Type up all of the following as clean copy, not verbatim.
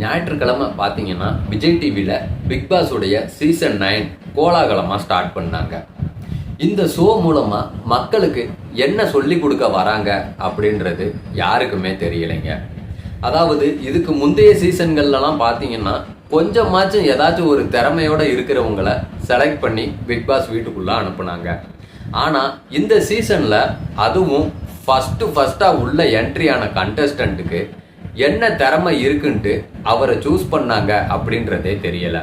ஞாயிற்றுக்கிழமை பார்த்தீங்கன்னா விஜய் டிவியில் பிக் பாஸுடைய சீசன் 9 கோலாகலமாக ஸ்டார்ட் பண்ணாங்க. இந்த ஷோ மூலமாக மக்களுக்கு என்ன சொல்லி கொடுக்க வராங்க அப்படின்றது யாருக்குமே தெரியலைங்க. அதாவது இதுக்கு முந்தைய சீசன்கள்லாம் பார்த்தீங்கன்னா கொஞ்சமாச்சும் ஏதாச்சும் ஒரு திறமையோடு இருக்கிறவங்களை செலக்ட் பண்ணி பிக் பாஸ் வீட்டுக்குள்ளே அனுப்புனாங்க. ஆனால் இந்த சீசனில் அதுவும் ஃபஸ்ட்டாக உள்ள என்ட்ரியான கண்டஸ்டண்ட்டுக்கு என்ன திறமை இருக்குன்ட்டு அவரை சூஸ் பண்ணாங்க அப்படின்றதே தெரியல.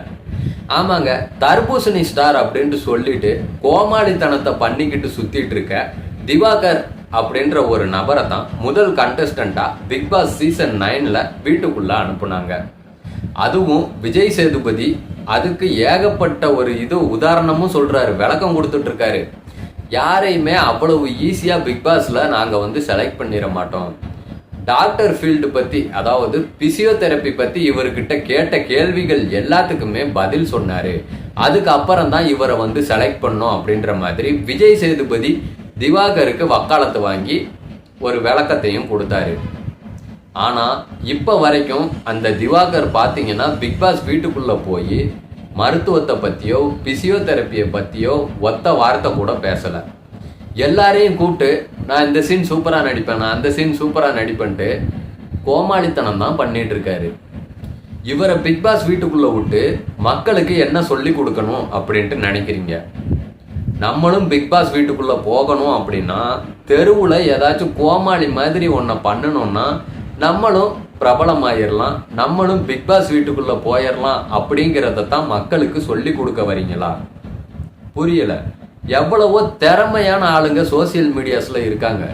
ஆமாங்க, தர்பூசணி ஸ்டார் அப்படின்ட்டு சொல்லிட்டு கோமாளித்தனத்தை பண்ணிக்கிட்டு சுத்திட்டு இருக்க திவாகர் அப்படின்ற ஒரு நபரை தான் முதல் கண்டஸ்டண்டா பிக் பாஸ் சீசன் 9ல வீட்டுக்குள்ள அனுப்புனாங்க. அதுவும் விஜய் சேதுபதி அதுக்கு ஏகப்பட்ட ஒரு உதாரணமும் சொல்றாரு, விளக்கம் கொடுத்துட்டு இருக்காரு. யாரையுமே அவ்வளவு ஈஸியா பிக் பாஸ்ல நாங்க செலக்ட் பண்ணிட மாட்டோம். டாக்டர் ஃபீல்டு பற்றி, அதாவது பிசியோதெரப்பி பற்றி இவர்கிட்ட கேட்ட கேள்விகள் எல்லாத்துக்குமே பதில் சொன்னார். அதுக்கப்புறம் தான் இவரை செலக்ட் பண்ணோம் அப்படின்ற மாதிரி விஜய் சேதுபதி திவாகருக்கு வக்காலத்து வாங்கி ஒரு விளக்கத்தையும் கொடுத்தாரு. ஆனால் இப்போ வரைக்கும் அந்த திவாகர் பார்த்தீங்கன்னா பிக் பாஸ் வீட்டுக்குள்ளே போய் மருத்துவத்தை பற்றியோ பிசியோதெரப்பியை பற்றியோ ஒத்த வார்த்தை கூட பேசலை. எல்லாரையும் கூப்பிட்டு நான் இந்த சீன் சூப்பராக நடிப்பேன், நான் அந்த சீன் சூப்பராக நடிப்பேன்ட்டு கோமாளித்தனம் தான் பண்ணிட்டு இருக்காரு. இவரை பிக் பாஸ் வீட்டுக்குள்ளே விட்டு மக்களுக்கு என்ன சொல்லி கொடுக்கணும் அப்படின்ட்டு நினைக்கிறீங்க? நம்மளும் பிக் பாஸ் வீட்டுக்குள்ளே போகணும் அப்படின்னா தெருவில் ஏதாச்சும் கோமாளி மாதிரி ஒன்றை பண்ணணும்னா நம்மளும் பிரபலமாயிடலாம், நம்மளும் பிக் பாஸ் வீட்டுக்குள்ளே போயிடலாம் அப்படிங்கிறத தான் மக்களுக்கு சொல்லி கொடுக்க வரீங்களா? புரியலை. எவ்வளவோ திறமையான ஆளுங்க சோசியல் மீடியாஸில் இருக்காங்க.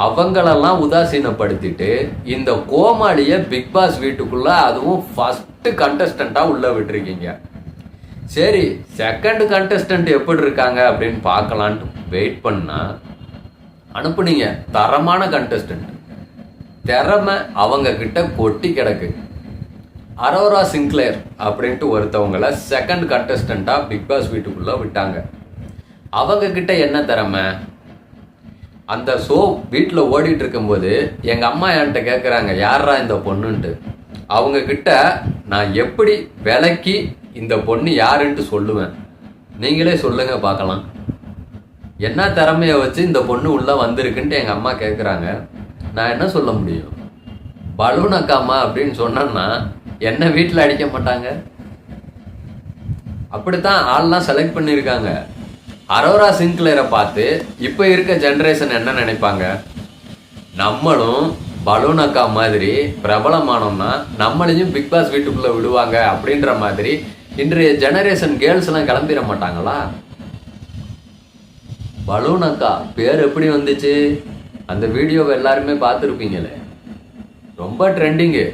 அவங்களெல்லாம் உதாசீனப்படுத்திட்டு இந்த கோமாளியை பிக் பாஸ் வீட்டுக்குள்ள அதுவும் ஃபர்ஸ்ட் கண்டஸ்டண்டா உள்ள விட்டுருக்கீங்க. சரி, செகண்ட் கண்டஸ்டன்ட் எப்படி இருக்காங்க அப்படின்னு பார்க்கலான்ட்டு வெயிட் பண்ணா அனுப்புனீங்க தரமான கண்டஸ்டன்ட். திறமை அவங்க கிட்ட கொட்டி கிடக்கு. அரோரா சிங்க்லேர் அப்படின்ட்டு ஒருத்தவங்களை செகண்ட் கண்டஸ்டண்டா பிக் பாஸ் வீட்டுக்குள்ள விட்டாங்க. அவங்க கிட்ட என்ன திறமை? அந்த ஷோ வீட்டில் ஓடிட்டு இருக்கும்போது எங்கள் அம்மா என்கிட்ட கேட்குறாங்க, யாரா இந்த பொண்ணுன்ட்டு. அவங்க கிட்ட நான் எப்படி விளக்கி இந்த பொண்ணு யாருன்ட்டு சொல்லுவேன்? நீங்களே சொல்லுங்க பார்க்கலாம். என்ன திறமையை வச்சு இந்த பொண்ணு உள்ளே வந்திருக்குன்ட்டு எங்கள் அம்மா கேட்குறாங்க. நான் என்ன சொல்ல முடியும்? பலூன் அக்காமா அப்படின்னு சொன்னேன்னா என்ன வீட்டில் அடிக்க மாட்டாங்க? அப்படித்தான் ஆள்லாம் செலக்ட் பண்ணியிருக்காங்க. அரோரா சிங்க்லேரை பார்த்து இப்போ இருக்க ஜென்ரேஷன் என்ன நினைப்பாங்க? நம்மளும் பலூன் அக்கா மாதிரி பிரபலமானோம்னா நம்மளையும் பிக் பாஸ் வீட்டுக்குள்ளே விடுவாங்க அப்படின்ற மாதிரி இன்றைய ஜெனரேஷன் கேர்ள்ஸ்லாம் கிளம்பிட மாட்டாங்களா? பலூன் அக்கா பேர் எப்படி வந்துச்சு? அந்த வீடியோவை எல்லாருமே பார்த்துருப்பீங்களே, ரொம்ப ட்ரெண்டிங்கு.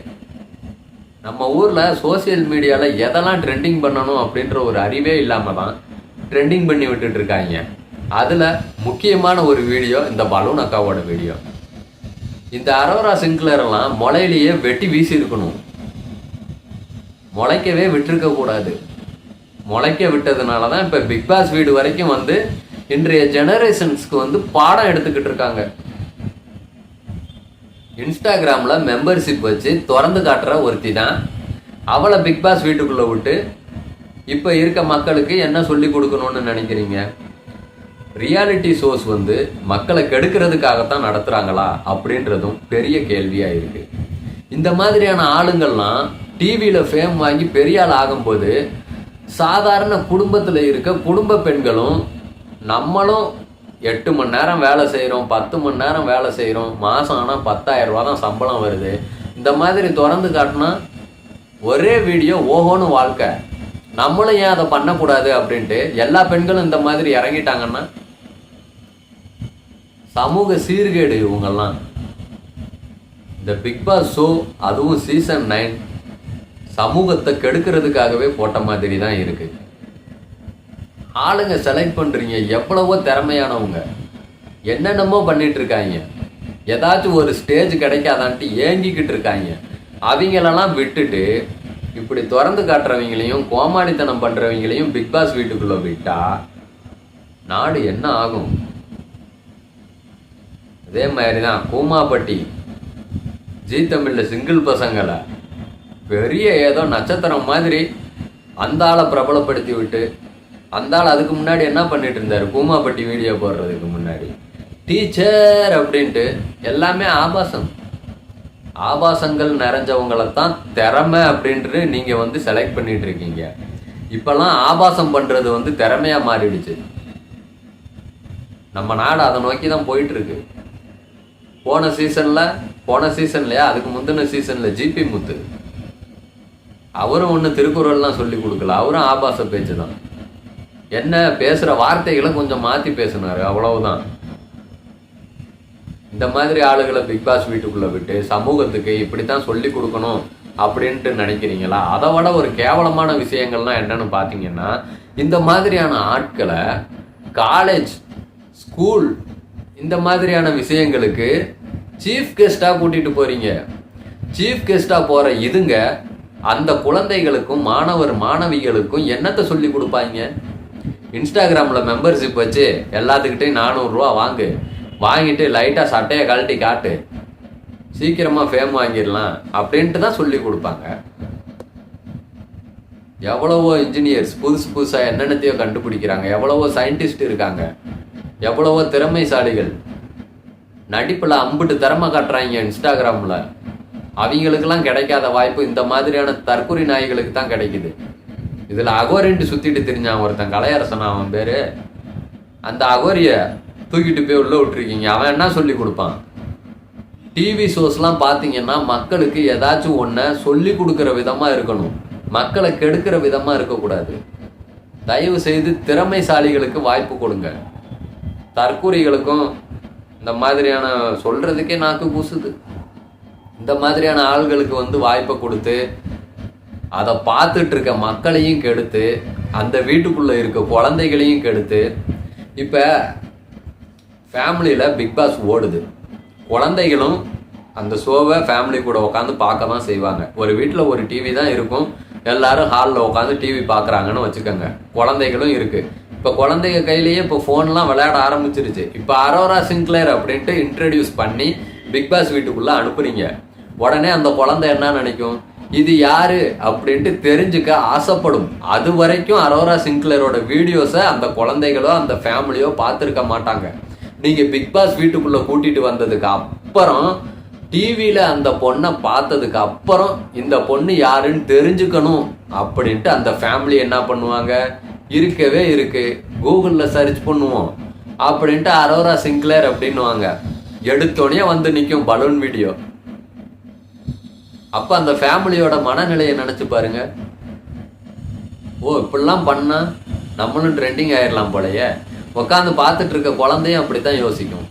நம்ம ஊரில் சோசியல் மீடியாவில் எதெல்லாம் ட்ரெண்டிங் பண்ணணும் அப்படின்ற ஒரு அறிவே இல்லாமல் தான் ட்ரெண்டிங் பண்ணி விட்டுட்டு இருக்காங்க. அதில் முக்கியமான ஒரு வீடியோ இந்த பலூன் அக்காவோட வீடியோ. இந்த அரோரா சிங்க்லேரெல்லாம் முளையிலேயே வெட்டி வீசி இருக்கணும், முளைக்கவே விட்டுருக்க கூடாது. முளைக்க விட்டதுனால தான் இப்போ பிக் பாஸ் வீடு வரைக்கும் இன்றைய ஜெனரேஷன்ஸ்க்கு பாடம் எடுத்துக்கிட்டு இருக்காங்க. இன்ஸ்டாகிராமில் மெம்பர்ஷிப் வச்சு திறந்து காட்டுற ஒருத்தி தான். அவளை பிக் பாஸ் வீட்டுக்குள்ளே விட்டு இப்போ இருக்க மக்களுக்கு என்ன சொல்லி கொடுக்கணும்னு நினைக்கிறீங்க? ரியாலிட்டி ஷோஸ் மக்களை கெடுக்கிறதுக்காகத்தான் நடத்துகிறாங்களா அப்படின்றதும் பெரிய கேள்வியாக இருக்குது. இந்த மாதிரியான ஆளுங்கள்லாம் டிவியில் ஃபேம் வாங்கி பெரிய ஆள் ஆகும்போது சாதாரண குடும்பத்தில் இருக்க குடும்ப பெண்களும் நம்மளும் 8 மணி நேரம் வேலை செய்கிறோம், 10 மணி நேரம் வேலை செய்கிறோம், மாதம் ஆனால் 10,000 ரூபா தான் சம்பளம் வருது. இந்த மாதிரி திறந்து காட்டினா ஒரே வீடியோ ஓஹோன்னு வாழ்க்கை. நம்மளும் ஏன் அதை பண்ணக்கூடாது அப்படின்ட்டு எல்லா பெண்களும் இந்த மாதிரி இறங்கிட்டாங்கன்னா சமூக சீர்கேடு இவங்கெல்லாம். இந்த பிக் பாஸ் ஷோ அதுவும் சீசன் 9 சமூகத்தை கெடுக்கிறதுக்காகவே போட்ட மாதிரி தான் இருக்கு. ஆளுங்க செலக்ட் பண்றீங்க, எவ்வளவோ திறமையானவங்க என்னென்னமோ பண்ணிட்டு இருக்காங்க. ஏதாச்சும் ஒரு ஸ்டேஜ் கிடைக்காதான்ட்டு ஏங்கிக்கிட்டு இருக்காங்க. அவங்களெல்லாம் விட்டுட்டு இப்படி திறந்து காட்டுறவங்களையும் கோமாளித்தனம் பண்றவங்களையும் பிக் பாஸ் வீட்டுக்குள்ள விட்டா நாடு என்ன ஆகும்? அதே மாதிரி தான் கூமாப்பட்டி ஜீ தமிழ்ல சிங்கிள் பசங்களை பெரிய ஏதோ நட்சத்திரம் மாதிரி அந்த ஆளை பிரபலப்படுத்தி விட்டு, அந்த ஆள் அதுக்கு முன்னாடி என்ன பண்ணிட்டு இருந்தாரு, பூமாப்பட்டி வீடியோ போடுறதுக்கு முன்னாடி டீச்சர் அப்படின்ட்டு எல்லாமே ஆபாசங்கள் நிறைஞ்சவங்களை தான் திறமை அப்படின்ட்டு நீங்க வந்து செலக்ட் பண்ணிட்டு இருக்கீங்க. இப்பெல்லாம் ஆபாசம் பண்றது வந்து திறமையா மாறிடுச்சு. நம்ம நாடு அதை நோக்கி தான் போயிட்டு இருக்கு. போன சீசன்லயா அதுக்கு முந்தின சீசன்ல ஜிபி முத்து அவரும் ஒன்று திருக்குறள்லாம் சொல்லி கொடுக்கல, அவரும் ஆபாச பேச்சு தான். என்ன பேசுற வார்த்தைகளை கொஞ்சம் மாத்தி பேசினாரு, அவ்வளவுதான். இந்த மாதிரி ஆளுகளை பிக் பாஸ் வீட்டுக்குள்ள விட்டு சமூகத்துக்கு இப்படித்தான் சொல்லி கொடுக்கணும் அப்படின்ட்டு நினைக்கிறீங்களா? அதை விட ஒரு கேவலமான விஷயங்கள்லாம் என்னன்னு பாத்தீங்கன்னா, இந்த மாதிரியான ஆட்களை காலேஜ், ஸ்கூல் இந்த மாதிரியான விஷயங்களுக்கு சீஃப் கெஸ்டா கூட்டிட்டு போறீங்க. சீஃப் கெஸ்டா போற இதுங்க அந்த குழந்தைகளுக்கும் மாணவிகளுக்கும் என்னத்தை சொல்லி கொடுப்பாங்க? இன்ஸ்டாகிராமில் மெம்பர்ஷிப் வச்சு எல்லாத்துக்கிட்டையும் 400 ரூபா வாங்கிட்டு லைட்டாக சட்டையை கழட்டி காட்டு, சீக்கிரமாக ஃபேம் வாங்கிடலாம் அப்படின்ட்டு தான் சொல்லி கொடுப்பாங்க. எவ்வளவோ இன்ஜினியர்ஸ் புதுசாக என்னென்னத்தையோ கண்டுபிடிக்கிறாங்க, எவ்வளவோ சயின்டிஸ்ட் இருக்காங்க, எவ்வளவோ திறமைசாலிகள் நடிப்பில் அம்புட்டு திறமை காட்டுறாங்க இன்ஸ்டாகிராமில். அவங்களுக்கெல்லாம் கிடைக்காத வாய்ப்பு இந்த மாதிரியான தற்கொலை நாய்களுக்கு தான் கிடைக்குது. இதில் அகோரின்ட்டு சுற்றிட்டு தெரிஞ்சான் ஒருத்தன், கலையரசன் அவன் பேர். அந்த அகோரியை தூக்கிட்டு போய் உள்ளே விட்டுருக்கீங்க. அவன் என்ன சொல்லி கொடுப்பான்? டிவி ஷோஸ்லாம் பார்த்தீங்கன்னா மக்களுக்கு ஏதாச்சும் ஒன்றை சொல்லி கொடுக்குற விதமாக இருக்கணும், மக்களை கெடுக்கிற விதமாக இருக்கக்கூடாது. தயவு செய்து திறமைசாலிகளுக்கு வாய்ப்பு கொடுங்க. தற்கொலைகளுக்கும் இந்த மாதிரியான சொல்கிறதுக்கே நாக்கு கூசுது. இந்த மாதிரியான ஆள்களுக்கு வந்து வாய்ப்பை கொடுத்து அதை பார்த்துட்டு இருக்க மக்களையும் கெடுத்து, அந்த வீட்டுக்குள்ளே இருக்க குழந்தைகளையும் கெடுத்து. இப்போ ஃபேமிலியில் பிக் பாஸ் ஓடுது, குழந்தைகளும் அந்த ஷோவை ஃபேமிலி கூட உட்காந்து பார்க்க தான் செய்வாங்க. ஒரு வீட்டில் ஒரு டிவி தான் இருக்கும், எல்லாரும் ஹாலில் உட்காந்து டிவி பார்க்குறாங்கன்னு வச்சுக்கோங்க. குழந்தைகளும் இருக்குது. இப்போ குழந்தைங்க கையிலேயே இப்போ ஃபோன்லாம் விளையாட ஆரம்பிச்சிருச்சு. இப்போ அரோரா சிங்க்லேர் அப்படின்ட்டு இன்ட்ரடியூஸ் பண்ணி பிக் பாஸ் வீட்டுக்குள்ளே அனுப்புறீங்க. உடனே அந்த குழந்தை என்ன நினைக்கும், இது யாரு அப்படின்ட்டு தெரிஞ்சுக்க ஆசைப்படும். அது வரைக்கும் அரோரா சிங்க்லேரோட வீடியோஸை அந்த குழந்தைகளோ அந்த ஃபேமிலியோ பார்த்துருக்க மாட்டாங்க. நீங்கள் பிக் பாஸ் வீட்டுக்குள்ளே கூட்டிகிட்டு வந்ததுக்கு அப்புறம், டிவியில் அந்த பொண்ணை பார்த்ததுக்கு அப்புறம் இந்த பொண்ணு யாருன்னு தெரிஞ்சுக்கணும் அப்படின்ட்டு அந்த ஃபேமிலி என்ன பண்ணுவாங்க, இருக்கவே இருக்கு கூகுளில் சர்ச் பண்ணுவோம் அப்படின்ட்டு அரோரா சிங்க்லேர் அப்படின்னுவாங்க. எடுத்தோடனே வந்து நிற்கும் பலூன் வீடியோ. அப்போ அந்த ஃபேமிலியோட மனநிலையை நினச்சி பாருங்க. ஓ இப்படிலாம் பண்ணால் நம்மளும் ட்ரெண்டிங் ஆயிடலாம் போலையே. உட்காந்து பார்த்துட்டு இருக்க குழந்தையும் அப்படித்தான் யோசிக்கும்.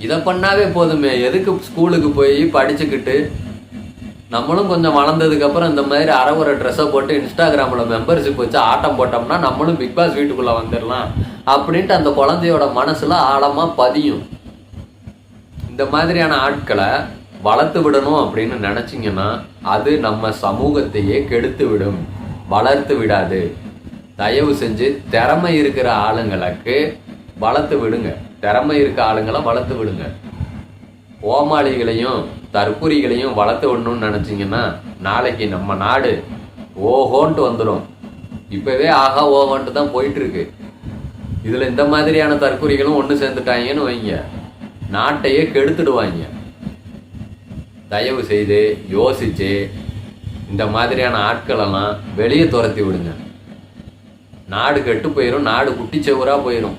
இதை பண்ணாவே போதுமே, எதுக்கு ஸ்கூலுக்கு போய் படிச்சுக்கிட்டு நம்மளும் கொஞ்சம் வளர்ந்ததுக்கப்புறம் இந்த மாதிரி அரைவர ட்ரெஸ்ஸை போட்டு இன்ஸ்டாகிராமில் மெம்பர்ஷிப் வச்சு ஆட்டம் போட்டோம்னா நம்மளும் பிக் பாஸ் வீட்டுக்குள்ளே வந்துடலாம் அப்படின்ட்டு அந்த குழந்தையோட மனசில் ஆழமாக பதியும். இந்த மாதிரியான ஆட்களை வளர்த்து விடணும் அப்படின்னு நினச்சிங்கன்னா அது நம்ம சமூகத்தையே கெடுத்து விடும், வளர்த்து விடாது. தயவு செஞ்சு திறமை இருக்கிற ஆளுங்களுக்கு வளர்த்து விடுங்க, திறமை இருக்க ஆளுங்களை வளர்த்து விடுங்க. கோமாளிகளையும் தற்கொலைகளையும் வளர்த்து விடணும்னு நினச்சிங்கன்னா நாளைக்கு நம்ம நாடு ஓஹோன்ட்டு வந்துடும். இப்போவே ஆகா ஓஹோன்ட்டு தான் போயிட்டுருக்கு. இதில் இந்த மாதிரியான தற்கொலைகளும் ஒன்று சேர்ந்துட்டாங்கன்னு வைங்க, நாட்டையே கெடுத்துடுவாங்க. தயவு செய்து யோசிச்சு இந்த மாதிரியான ஆட்களெல்லாம் வெளியே துரத்தி விடுங்க. நாடு கெட்டு போயிடும், நாடு குட்டிச்சவராக போயிடும்.